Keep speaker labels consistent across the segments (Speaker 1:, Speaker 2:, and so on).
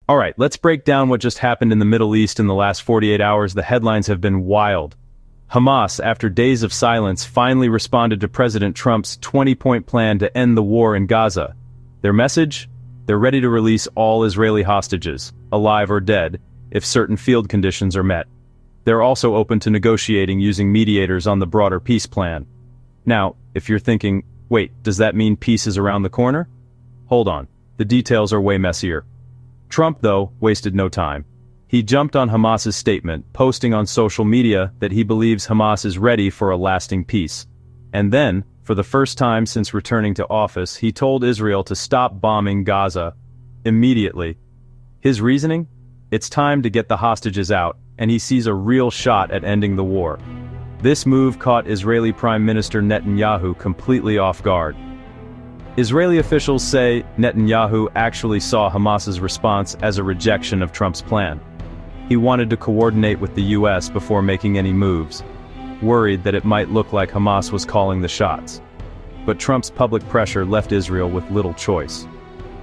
Speaker 1: Alright, let's break down what just happened in the Middle East in the last 48 hours. The headlines have been wild. Hamas, after days of silence, finally responded to President Trump's 20-point plan to end the war in Gaza. Their message? They're ready to release all Israeli hostages, alive or dead, if certain field conditions are met. They're also open to negotiating using mediators on the broader peace plan. Now, if you're thinking, wait, does that mean peace is around the corner? Hold on, the details are way messier. Trump, though, wasted no time. He jumped on Hamas's statement, posting on social media that he believes Hamas is ready for a lasting peace. And then, for the first time since returning to office, he told Israel to stop bombing Gaza immediately. His reasoning? It's time to get the hostages out, and he sees a real shot at ending the war. This move caught Israeli Prime Minister Netanyahu completely off guard. Israeli officials say Netanyahu actually saw Hamas's response as a rejection of Trump's plan. He wanted to coordinate with the US before making any moves, worried that it might look like Hamas was calling the shots. But Trump's public pressure left Israel with little choice.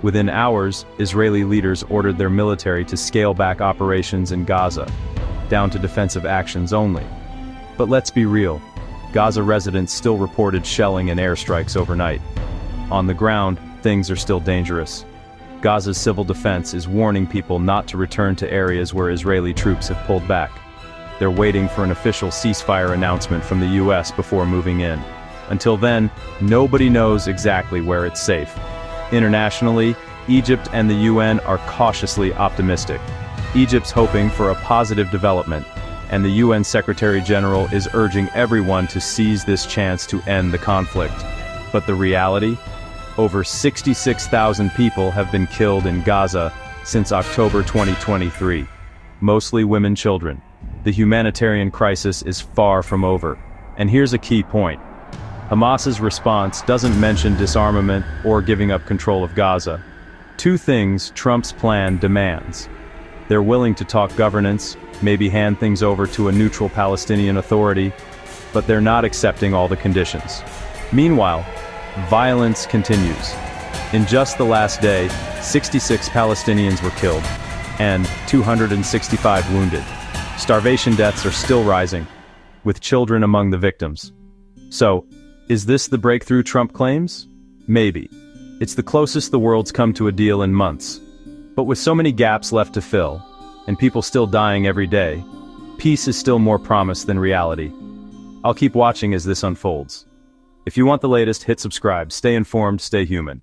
Speaker 1: Within hours, Israeli leaders ordered their military to scale back operations in Gaza, down to defensive actions only. But let's be real, Gaza residents still reported shelling and airstrikes overnight. On the ground, things are still dangerous. Gaza's civil defense is warning people not to return to areas where Israeli troops have pulled back. They're waiting for an official ceasefire announcement from the US before moving in. Until then, nobody knows exactly where it's safe. Internationally, Egypt and the UN are cautiously optimistic. Egypt's hoping for a positive development, and the UN Secretary General is urging everyone to seize this chance to end the conflict. But the reality? Over 66,000 people have been killed in Gaza since October 2023, mostly women and children. The humanitarian crisis is far from over. And here's a key point. Hamas's response doesn't mention disarmament or giving up control of Gaza. Two things Trump's plan demands. They're willing to talk governance, maybe hand things over to a neutral Palestinian authority, but they're not accepting all the conditions. Meanwhile, violence continues. In just the last day, 66 Palestinians were killed, and 265 wounded. Starvation deaths are still rising, with children among the victims. So, is this the breakthrough Trump claims? Maybe. It's the closest the world's come to a deal in months. But with so many gaps left to fill, and people still dying every day, peace is still more promise than reality. I'll keep watching as this unfolds. If you want the latest, hit subscribe. Stay informed, stay human.